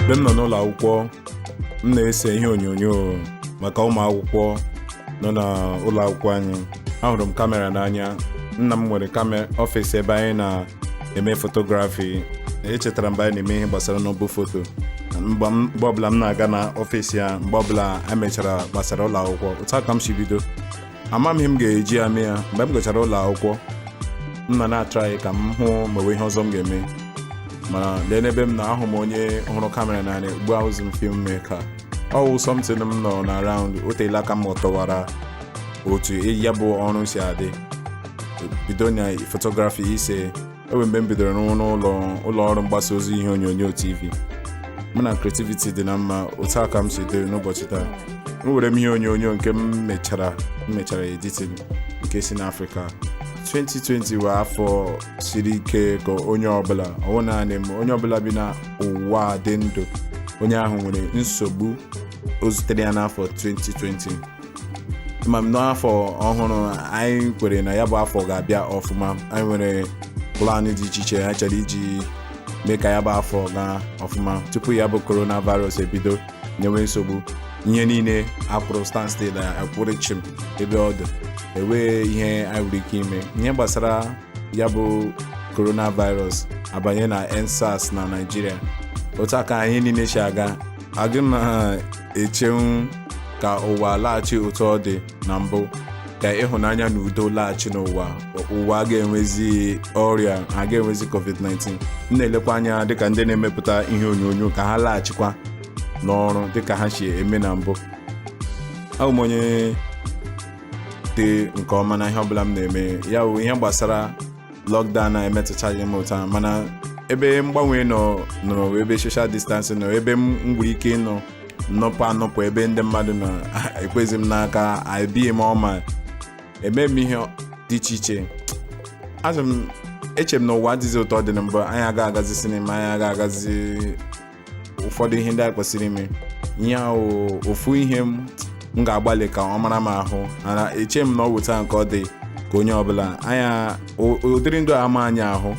Mgbe m nọ n'ụlọ akwụkwọ, m na-ese ihe onyonyo maka ụmụ akwụkwọ nọ n'ụlọ akwụkwọ anyị. Ahụrụ m kamera n'anya. Nna m nwere ọfịs ebe anyị na-eme fotografi. Echetara mgbe anyị na-eme ihe gbasara n'ọbụ foto. Mgbe ọbụla m na-aga n'ọfịs ya, mgbe ọbụla emechara gbasara ụlọ akwụkwọ, otu aka m si bido. Amaghị m ga-eji ame ya. Mgbe m gachara ụlọ akwụkwọ, m na-atraị ka m hụ ma ihe ọzọ m ga-eme. Mana lee n'ebe m na-ahụ m onye hụrụ kamera n'anya, ugbu a ụzọ m film maker. Ọ wụ something m nọ na around, o teela ka m ghọtawara otu ya bụ ọrụ si adị. Bido na fotografi ise. Ewe mgbe m bidoro n'ụlọ ọrụ mgbasa ozi ihe onyonyo TV. Mụ na creativity dị na mma, otu aka m si dị n'ụbọchị taa. M were m ihe onyonyo nke m mechara editing nke si n'Africa. 2020 wee afọ siri ike ka onye ọbụla, ọwụ naanị m, onye ọbụla bi na ụwa dị ndụ, onye ahụ nwere nsogbu o zutere ya n'afọ 2020. Ma m n'afọ ọhụrụ anyị kwere na ya bụ afọ ga-abịa ọfụma. Anyị nwere plan dị iche iche anyị chọrọ iji mee ka ya bụ afọ gaa ọfụma tupu ya bụ coronavirus ebido nyewe nsogbu. Ihe niile akwụrụ standstill, akwụrụ chim ebe ọ dị. Enwee ihe anyị nwere ike ime. Ihe gbasara ya bụ coronavirus abanye na EndSARS na Nigeria. Otu aka anyị niile si aga na-echenwu ka ụwa laghachi otu ọ dị na mbụ, ka ịhụnanya na udo laghachi n'ụwa. Ụwa ga-enwezi ọrịa, a ga-enwezi COVID-19. M na-elekwa anya dịka ndị na-emepụta ihe onyonyo ka ha laghachikwa n'ọrụ dịka ha si eme na mbụ. Abụ m onye dị nke ọma na ihe ọbụla m na-eme. Ya bụ ihe gbasara lockdown na-emetụchaghị m ụta, mana ebe mgbanwe nọ ebe social distancing nọ, ebe m nwere ike ịnọ nnọpụ ebe ndị mmadụ nọ, ekwezi m n'aka, ebighị m ọma, eme m ihe dị iche iche. Eche m na ụwa adịghị ụtọ dị na mbụ. Anyị aga-agazi sinima, anyị aga-agazi ụfọdụ ihe ndị anyị kwesịrị ime. Ihe ahụ ofu ihe m ga-agbalị ka ọ mara m ahụ. Eche m na ọ wụta nke ọ dị ka onye ọbụla. Ụdịrị ndụ ama anyị ahụ.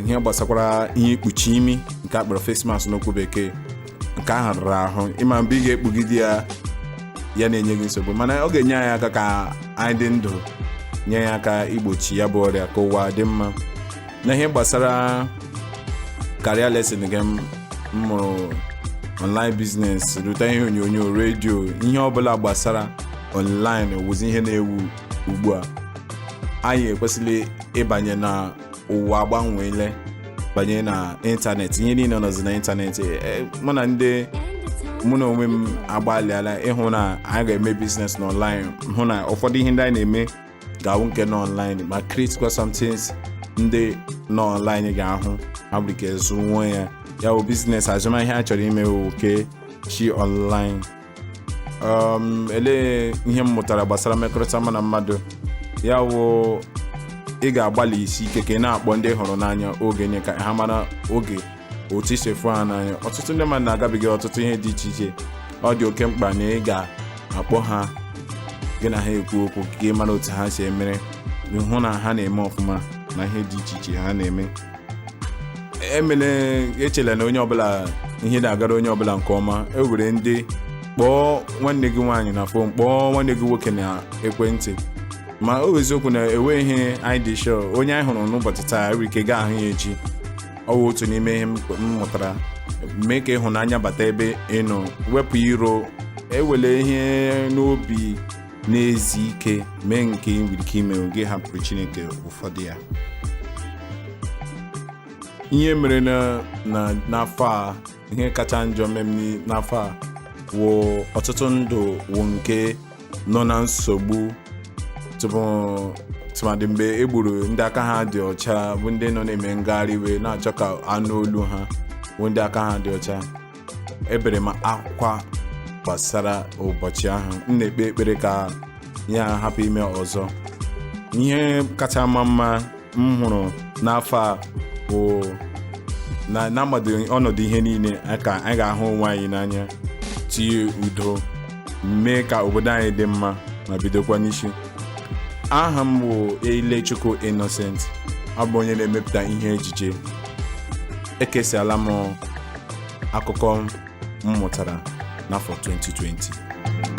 Ihe gbasakwara ihe ikpuchi imi nke akpọrọ face mask n'okwu bekee, nke ahụ rara ahụ. Ịma mgbe ị ga-ekpugide ya na-enye gị nsogbu, mana ọ ga-enye anyị aka ka anyị dị ndụ, nye ya aka igbochi ya bụ ọrịa, ka ụwa dị mma. Na ihe gbasara career lesson nke m mụrụ, online business, rute ihe onyonyo, redio, ihe ọbụla gbasara online wụzi ihe na-ewu ugbu a. Anyị ekwesịrị ịbanye na ụwa gbanweele, banye na ịntanetị. Ihe niile nọzi na ịntanetị. Mụ na onwe m agbalịala ịhụ na anyị ga-eme business na online, hụ na ụfọdụ ihe ndị anyị na-eme ga-awụ nke nọ online, ma create some things ndị nọ online ga-ahụ abụrike zụnwuo ya. Ya bụ business, azụmahịa a chọrọ ime oke chi online. Ele ihe m mụtara gbasara mmekọrịta mụ na mmadụ, ya wụ ị ga-agbalị isi ike ka ị na-akpọ ndị hụrụ n'anya oge nye ka ha mara oge otu isi efu ha n'anya. Ọtụtụ ndị mmadụ na-agabiga ọtụtụ ihe dị iche iche. Ọ dị oke mkpa na ị ga-akpọ ha, gị na ha ekwu okwu, ka ị mara otu ha si emere, hụ na ha na-eme ọfụma na ihe dị iche iche ha na-eme. Echela na onye ọbụla ihe na-agara onye ọbụla nke ọma. Ewere ndị kpọọ nwanne gị nwaanyị na fon, kpọọ nwanne gị nwoke na ekwentị. Ma o eziokwu na enwe ihe anyị dị sure onye anyị hụrụ n'ụbọchị taa enwere ike gaa ahụ ya echi. Ọ wụ otu n'ime ihe m mụtara. Mee ka ịhụnanya bata ebe ị nọ, wepụ iro, ewele ihe n'obi, na-ezi ike, mee nke ị nwere ike ime, oge hapụrụ Chineke ụfọdụ ya. Ihe mere n'afọ a, ihe kacha njọ mmemme n'afọ a wụ ọtụtụ ndụ wụ nke nọ na nsogbu, tụmadị mgbe e gburu ndị aka ha dị ọcha, bụ ndị nọ na-eme ngagharị iwe na-achọ ka anụ olu ha, bụ ndị aka ha dị ọcha. Ebere m akwa gbasara ụbọchị ahụ. M na-ekpe ekpere ka ya hapụ ime ọzọ. Ihe kacha mma m hụrụ n'afọ a bụ na-agbado ọnọdụ ihe niile, anyị ga-ahụ onwe anyị n'anya, tinye udo, mee ka obodo anyị dị mma, ma bidokwa n'isi. Aha m bụ Ilechukwu Innocent. Ọ bụ onye na-emepụta ihe ejije. Ekesiala m akụkọ m mụtara n'afọ 2020.